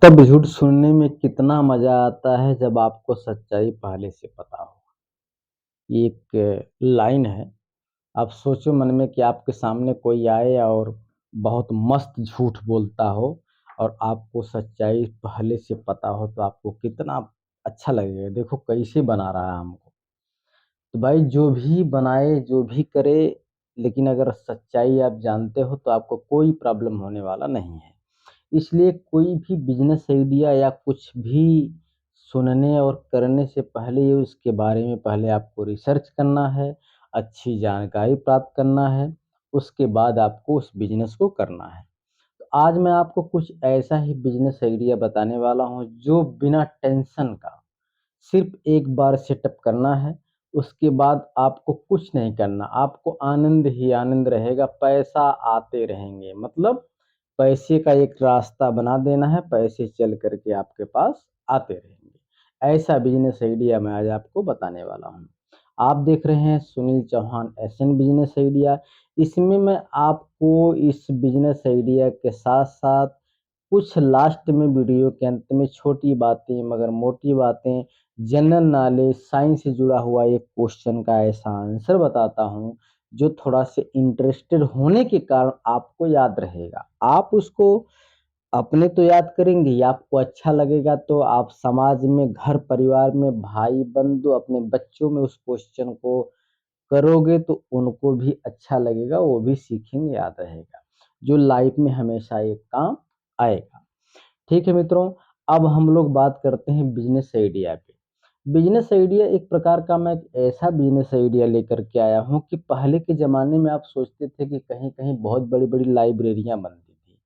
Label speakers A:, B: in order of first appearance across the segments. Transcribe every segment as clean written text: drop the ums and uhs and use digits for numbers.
A: तब झूठ सुनने में कितना मज़ा आता है जब आपको सच्चाई पहले से पता हो। ये एक लाइन है। आप सोचो मन में कि आपके सामने कोई आए और बहुत मस्त झूठ बोलता हो और आपको सच्चाई पहले से पता हो तो आपको कितना अच्छा लगेगा। देखो कैसे बना रहा है हमको। तो भाई जो भी बनाए, जो भी करे, लेकिन अगर सच्चाई आप जानते हो तो आपको कोई प्रॉब्लम होने वाला नहीं है। इसलिए कोई भी बिज़नेस आइडिया या कुछ भी सुनने और करने से पहले उसके बारे में पहले आपको रिसर्च करना है, अच्छी जानकारी प्राप्त करना है, उसके बाद आपको उस बिज़नेस को करना है। तो आज मैं आपको कुछ ऐसा ही बिज़नेस आइडिया बताने वाला हूँ जो बिना टेंशन का सिर्फ़ एक बार सेटअप करना है, उसके बाद आपको कुछ नहीं करना, आपको आनंद ही आनंद रहेगा, पैसा आते रहेंगे। मतलब पैसे का एक रास्ता बना देना है, पैसे चल कर के आपके पास आते रहेंगे। ऐसा बिज़नेस आइडिया मैं आज आपको बताने वाला हूँ। आप देख रहे हैं Sunil Chauhan SN business idea. इसमें मैं आपको इस बिज़नेस आइडिया के साथ-साथ कुछ लास्ट में वीडियो के अंत में छोटी बातें मगर मोटी बातें, जनरल नॉलेज, साइंस से जुड़ा हुआ एक क्वेश्चन का ऐसा आंसर बताता हूँ, जो थोड़ा-सा इंटरेस्टेड होने के कारण आपको याद रहेगा। आप उसको अपने तो याद करेंगे ही, आपको अच्छा लगेगा तो आप समाज में, घर परिवार में, भाई-बंधु, अपने बच्चों में उस क्वेश्चन को करोगे तो उनको भी अच्छा लगेगा, वो भी सीखेंगे, याद रहेगा, जो लाइफ में हमेशा एक काम आएगा। ठीक है मित्रों, अब हम लोग बात करते हैं बिज़नेस आइडिया पे। बिज़नेस आइडिया एक प्रकार का मैं एक ऐसा बिज़नेस आइडिया लेकर के आया हूँ कि पहले के ज़माने में आप सोचते थे कि कहीं-कहीं बहुत बड़ी-बड़ी लाइब्रेरियाँ बनती थी।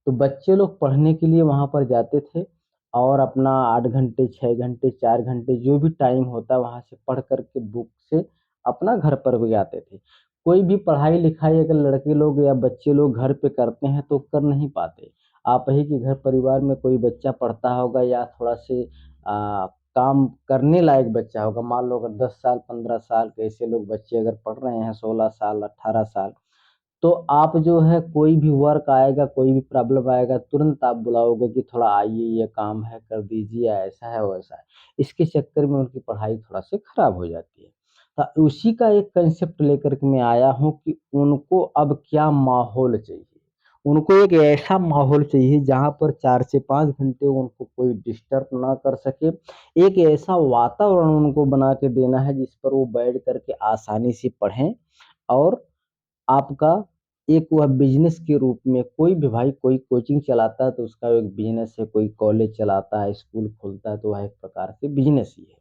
A: तो बच्चे लोग पढ़ने के लिए वहाँ पर जाते थे और अपना 8 घंटे, 6 घंटे, 4 घंटे जो भी टाइम होता वहाँ से पढ़ कर के बुक से अपना घर पर भी आते थे। कोई भी पढ़ाई-लिखाई अगर लड़के लोग या बच्चे लोग घर पे करते हैं तो कर नहीं पाते। आप ही के घर परिवार में कोई बच्चा पढ़ता होगा या थोड़ा-से काम करने लायक बच्चा होगा, मान लो अगर 10 साल, 15 साल के ऐसे लोग बच्चे अगर पढ़ रहे हैं, 16 साल, 18 साल, तो आप जो है कोई भी वर्क आएगा, कोई भी प्रॉब्लम आएगा, तुरंत आप बुलाओगे कि थोड़ा आइए ये काम है कर दीजिए, ऐसा है, वैसा है। इसके चक्कर में उनकी पढ़ाई थोड़ा-सा खराब हो जाती है। तो उसी का एक कांसेप्ट लेकर के मैं आया हूँ कि उनको अब क्या माहौल चाहिए। उनको एक ऐसा माहौल चाहिए जहाँ पर 4 से 5 घंटे उनको कोई डिस्टर्ब ना कर सके। एक ऐसा वातावरण उनको बना के देना है जिस पर वो बैठ कर के आसानी से पढ़ें और आपका एक वह बिज़नेस के रूप में कोई भी भाई कोई कोचिंग चलाता है तो उसका एक बिज़नेस है, कोई कॉलेज चलाता है, स्कूल खोलता है तो वह एक प्रकार से बिज़नेस ही है।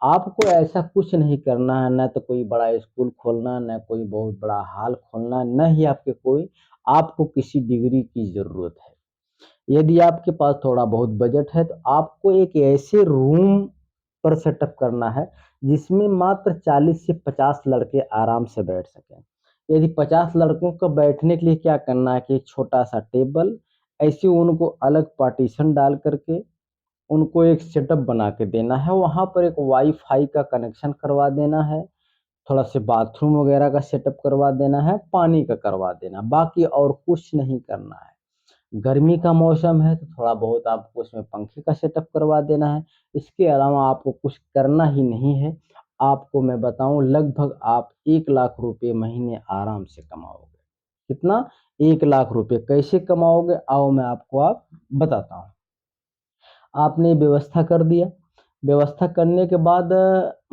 A: आपको ऐसा कुछ नहीं करना है, ना तो कोई बड़ा स्कूल खोलना, ना कोई बहुत बड़ा हॉल खोलना, ना ही आपको किसी डिग्री की ज़रूरत है। यदि आपके पास थोड़ा बहुत बजट है तो आपको एक ऐसे रूम पर सेटअप करना है जिसमें मात्र 40 से 50 लड़के आराम से बैठ सकें। यदि 50 लड़कों को बैठने के लिए क्या करना है कि एक छोटा-सा टेबल, ऐसे उनको अलग पार्टीशन डाल कर के उनको एक सेटअप बना के देना है। वहाँ पर एक वाई-फाई का कनेक्शन करवा देना है, थोड़ा से बाथरूम वगैरह का सेटअप करवा देना है, पानी का करवा देना, बाकी और कुछ नहीं करना है। गर्मी का मौसम है तो थोड़ा बहुत आपको उसमें पंखे का सेटअप करवा देना है। इसके अलावा आपको कुछ करना ही नहीं है। आपको मैं बताऊँ लगभग आप 1 लाख रुपए महीने आराम से कमाओगे। कितना? 1 लाख रुपए कैसे कमाओगे? आओ मैं आपको बताता हूँ। आपने व्यवस्था कर दिया, व्यवस्था करने के बाद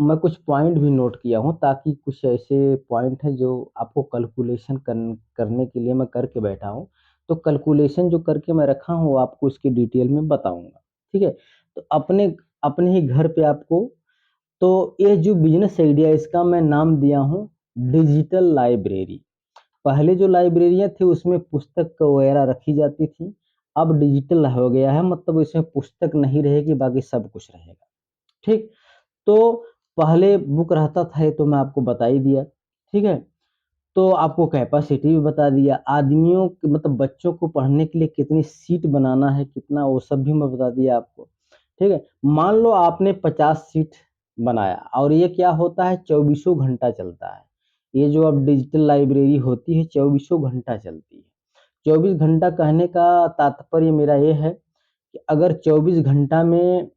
A: मैं कुछ पॉइंट भी नोट किया हूँ ताकि कुछ ऐसे पॉइंट हैं जो आपको कैलकुलेशन करने के लिए मैं करके बैठा हूँ। तो कैलकुलेशन जो करके मैं रखा हूँ वो आपको इसकी डिटेल में बताऊँगा, ठीक है? तो अपने अपने ही घर पे आपको तो ये जो बिज़नेस आइडिया है इसका मैं नाम दिया हूँ डिजिटल लाइब्रेरी। पहले जो लाइब्रेरियाँ थी उसमें पुस्तक वगैरह रखी जाती थी, अब डिजिटल हो गया है मतलब इसमें पुस्तक नहीं रहेगी बाकी सब कुछ रहेगा, ठीक? तो पहले बुक रहता था ये तो मैं आपको बता ही दिया, ठीक है? तो आपको कैपेसिटी भी बता दिया, आदमियों मतलब बच्चों को पढ़ने के लिए कितनी सीट बनाना है, कितना वो सब भी मैं बता दिया आपको, ठीक है? मान लो आपने 50 सीट बनाया और ये क्या होता है चौबीसों घंटा चलता है। ये जो अब डिजिटल लाइब्रेरी होती है चौबीसों घंटा चलती है। 24 घंटा कहने का तात्पर्य मेरा ये है कि अगर 24 घंटा में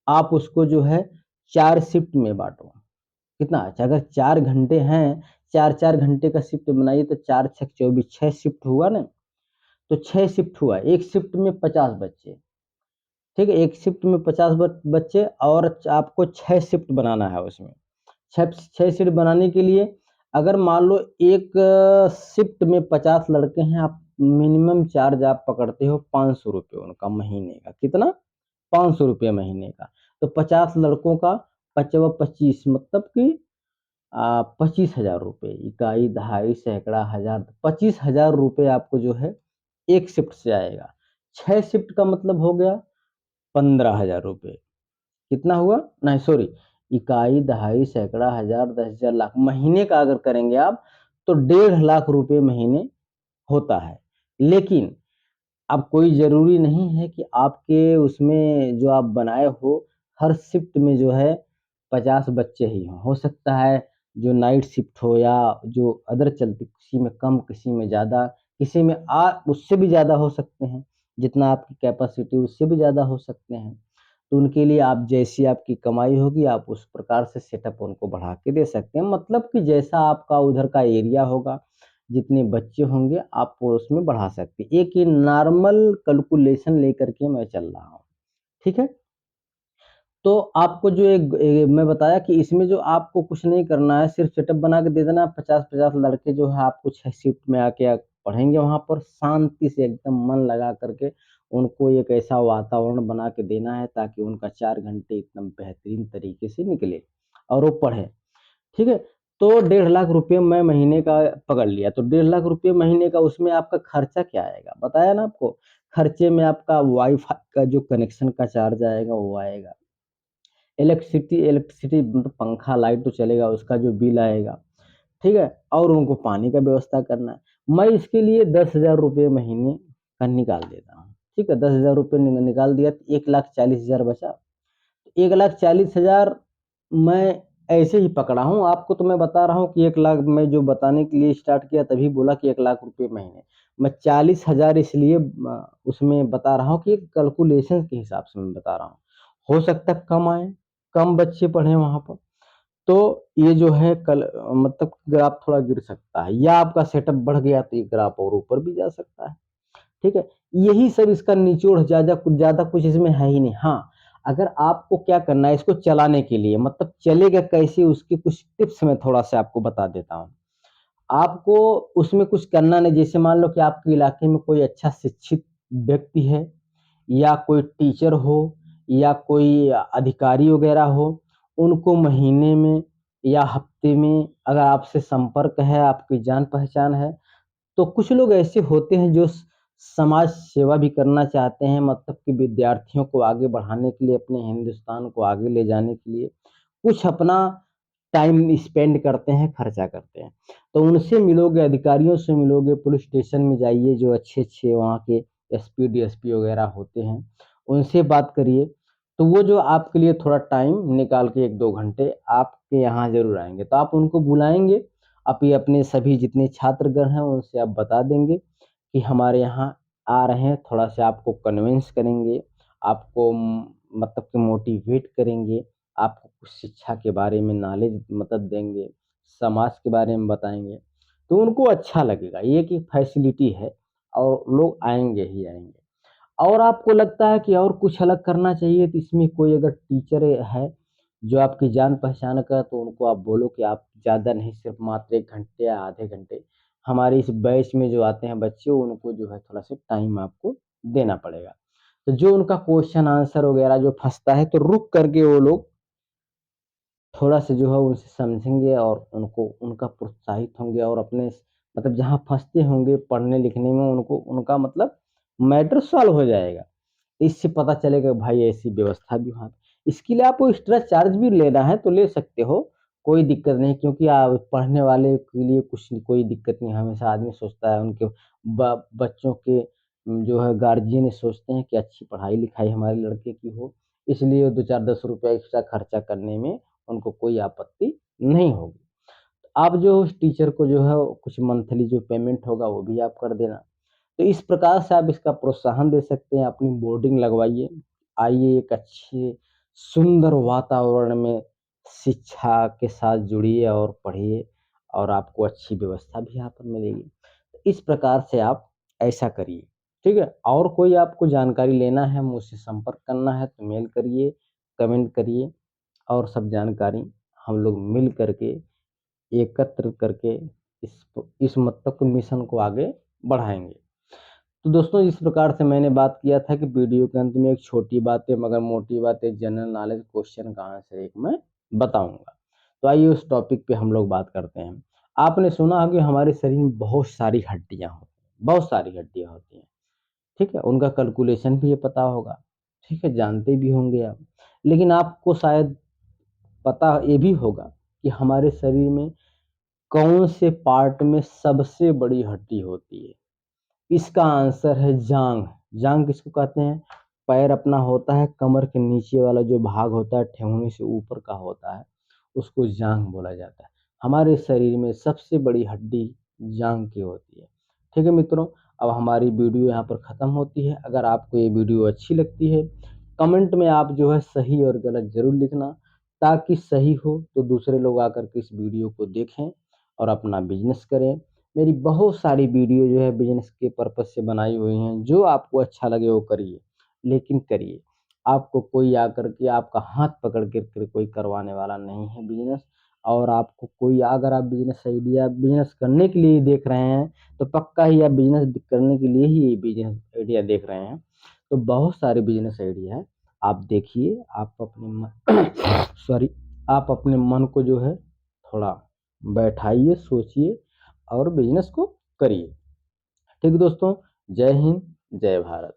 A: आप उसको जो है 4 शिफ्ट में बाँटो। कितना? अच्छा अगर 4 घंटे हैं, 4-4 घंटे का शिफ्ट बनाइए तो 4 छक 24 6 शिफ्ट हुआ ना? तो 6 शिफ्ट हुआ, 1 शिफ्ट में 50 बच्चे, ठीक है? 1 शिफ्ट में 50 बच्चे और आपको 6 शिफ्ट बनाना है उसमें। 6 शिफ्ट बनाने के लिए अगर मान लो एक शिफ्ट में 50 लड़के हैं, आप मिनिमम चार्ज आप पकड़ते हो ₹500 उनका महीने का। कितना? ₹500 महीने का। तो 50 लड़कों का 5 25 मतलब कि ₹25,000 इकाई, दहाई, सैकड़ा, हज़ार, ₹25,000 आपको जो है एक शिफ्ट से आएगा। 6 शिफ्ट का मतलब हो गया ₹15,000। कितना हुआ? नहीं सॉरी, इकाई, दहाई, सैकड़ा, हज़ार, 10,000, लाख, महीने का अगर करेंगे आप तो ₹1.5 लाख महीने होता है। लेकिन अब कोई ज़रूरी नहीं है कि आपके उसमें जो आप बनाए हो, हर शिफ्ट में जो है 50 बच्चे ही हों। हो सकता है जो नाइट शिफ्ट हो या जो अदर चलती, किसी में कम, किसी में ज़्यादा, किसी में उससे भी ज़्यादा हो सकते हैं। जितना आपकी कैपेसिटी उससे भी ज़्यादा हो सकते हैं। तो उनके लिए आप जैसी आपकी कमाई होगी, आप उस प्रकार से सेटअप उनको बढ़ा के दे सकते हैं। मतलब कि जैसा आपका उधर का एरिया होगा, जितने बच्चे होंगे आप उसमें बढ़ा सकते हैं। एक ये नॉर्मल कैलकुलेशन लेकर के मैं चल रहा हूँ, ठीक है? तो आपको जो मैं बताया कि इसमें जो आपको कुछ नहीं करना है, सिर्फ सेटअप बना के दे देना है। 50-50 लड़के जो है आपको 6 शिफ्ट में आके पढ़ेंगे वहाँ पर शांति से एकदम मन लगा करके उनको एक ऐसा वातावरण बना के देना है ताकि उनका 4 घंटे एकदम बेहतरीन तरीके से निकले और वो पढ़ें। ठीक है? तो ₹1.5 लाख मैं महीने का पकड़ लिया, तो ₹1.5 लाख महीने का उसमें आपका खर्चा क्या आएगा? बताया ना आपको, खर्चे में आपका वाई-फाई का जो कनेक्शन का चार्ज आएगा वो आएगा। इलेक्ट्रिसिटी मतलब पंखा, लाइट तो चलेगा, उसका जो बिल आएगा, ठीक है? और उनको पानी का व्यवस्था करना है। मैं इसके लिए ₹10,000 महीने का निकाल देता हूँ, ठीक है? ₹10,000 निकाल दिया तो 1,40,000 बचा। 1,40,000 मैं ऐसे ही पकड़ा हूँ, आपको तो मैं बता रहा हूँ कि 1 लाख मैं जो बताने के लिए स्टार्ट किया तभी बोला कि ₹1,00,000 महीने। मैं 40,000 इसलिए उसमें बता रहा हूँ कि एक कैलकुलेशन के हिसाब से मैं बता रहा हूँ। हो सकता है कम आए, कम बच्चे पढ़ें वहाँ पर, तो ये जो है मतलब ग्राफ थोड़ा गिर सकता है या आपका सेटअप बढ़ गया तो ये ग्राफ और ऊपर भी जा सकता है। ठीक है? यही सब इसका निचोड़, ज़्यादा कुछ इसमें है ही नहीं। हाँ, अगर आपको क्या करना है इसको चलाने के लिए, मतलब चलेगा कैसे उसकी कुछ टिप्स मैं थोड़ा-सा आपको बता देता हूँ। आपको उसमें कुछ करना नहीं, जैसे मान लो कि आपके इलाके में कोई अच्छा शिक्षित व्यक्ति है या कोई टीचर हो या कोई अधिकारी वगैरह हो, उनको महीने में या हफ्ते में अगर आपसे संपर्क है, आपकी जान-पहचान है, तो कुछ लोग ऐसे होते हैं जो समाज सेवा भी करना चाहते हैं, मतलब कि विद्यार्थियों को आगे बढ़ाने के लिए, अपने हिंदुस्तान को आगे ले जाने के लिए कुछ अपना टाइम स्पेंड करते हैं, खर्चा करते हैं। तो उनसे मिलोगे, अधिकारियों से मिलोगे, पुलिस स्टेशन में जाइए, जो अच्छे-अच्छे वहाँ के एसपी, डीएसपी वगैरह होते हैं, उनसे बात करिए। तो वो जो आपके लिए थोड़ा टाइम निकाल के 1-2 घंटे आपके यहाँ ज़रूर आएँगे। तो आप उनको बुलाएँगे, आप ये अपने सभी जितने छात्रगण हैं उनसे आप बता देंगे कि हमारे यहाँ आ रहे हैं, थोड़ा-सा आपको कन्विंस करेंगे, आपको मतलब कि मोटिवेट करेंगे, आपको कुछ शिक्षा के बारे में नॉलेज मतलब देंगे, समाज के बारे में बताएँगे, तो उनको अच्छा लगेगा। ये कि फैसिलिटी है और लोग आएँगे ही आएँगे। और आपको लगता है कि और कुछ अलग करना चाहिए तो इसमें कोई अगर टीचर है, जो आपकी जान-पहचान का है तो उनको आप बोलो कि आप ज़्यादा नहीं, सिर्फ़ मात्र 1 घंटे या आधे घंटे हमारे इस बैच में जो आते हैं बच्चे उनको जो है थोड़ा-सा टाइम आपको देना पड़ेगा। तो जो उनका क्वेश्चन आंसर वगैरह जो फँसता है तो रुक करके वो लोग थोड़ा-सा जो है उनसे समझेंगे और उनको उनका प्रोत्साहित होंगे और अपने मतलब जहाँ फँसते होंगे पढ़ने-लिखने में उनको उनका मतलब मैटर सॉल्व हो जाएगा। इससे पता चलेगा भाई ऐसी व्यवस्था भी वहाँ इसके लिए आपको एक्स्ट्रा चार्ज भी लेना है तो ले सकते हो, कोई दिक्कत नहीं, क्योंकि पढ़ने वाले के लिए कुछ कोई दिक्कत नहीं। हमेशा आदमी सोचता है उनके बच्चों के जो है गार्जियन सोचते हैं कि अच्छी पढ़ाई-लिखाई हमारे लड़के की हो, इसलिए 2-4 ₹10 एक्स्ट्रा खर्चा करने में उनको कोई आपत्ति नहीं होगी। आप जो उस टीचर को जो है कुछ मंथली जो पेमेंट होगा वो भी आप कर देना। तो इस प्रकार से आप इसका प्रोत्साहन दे सकते हैं, अपनी बोर्डिंग लगवाइए, आइए एक अच्छे सुंदर वातावरण में शिक्षा के साथ जुड़िए और पढ़िए और आपको अच्छी व्यवस्था भी यहाँ पर मिलेगी। तो इस प्रकार से आप ऐसा करिए, ठीक है? और कोई आपको जानकारी लेना है, मुझसे संपर्क करना है तो मेल करिए, कमेंट करिए और सब जानकारी हम लोग मिल करके एकत्र करके इस मतलब को मिशन को आगे बढ़ाएँगे। तो दोस्तों इस प्रकार से मैंने बात किया था कि वीडियो के अंत में एक छोटी बातें मगर मोटी बातें जनरल नॉलेज क्वेश्चन का आंसर एक मैं बताऊंगा। तो आइए उस टॉपिक पे हम लोग बात करते हैं। आपने सुना होगा कि हमारे शरीर में बहुत सारी हड्डियां होती हैं, बहुत सारी हड्डियां होती हैं, ठीक है? उनका कैलकुलेशन भी ये पता होगा, ठीक है? जानते भी होंगे आप। लेकिन आपको शायद पता ये भी होगा कि हमारे शरीर में कौन से पार्ट में सबसे बड़ी हड्डी होती है। इसका आंसर है जांघ। जांघ किसको कहते हैं? पैर अपना होता है, कमर के नीचे वाला जो भाग होता है ठेहुनी से ऊपर का होता है, उसको जांघ बोला जाता है। हमारे शरीर में सबसे बड़ी हड्डी जांघ की होती है। ठीक है मित्रों, अब हमारी वीडियो यहाँ पर ख़त्म होती है। अगर आपको ये वीडियो अच्छी लगती है, कमेंट में आप जो है सही और गलत ज़रूर लिखना, ताकि सही हो तो दूसरे लोग आकर के इस वीडियो को देखें और अपना बिजनेस करें। मेरी बहुत सारी वीडियो जो है बिजनेस के पर्पज़ से बनाई हुई हैं, जो आपको अच्छा लगे वो करिए, लेकिन करिए। आपको कोई आकर के आपका हाथ पकड़ के कोई करवाने वाला नहीं है बिजनेस। और आपको कोई अगर आप बिजनेस करने के लिए देख रहे हैं, तो पक्का ही आप बिजनेस करने के लिए ही बिजनेस आइडिया देख रहे हैं। तो बहुत सारे बिजनेस आइडिया है, आप देखिए, आप अपने सॉरी, आप अपने मन को जो है थोड़ा बैठाइए, सोचिए और बिजनेस को करिए। ठीक दोस्तों, जय हिंद, जय भारत।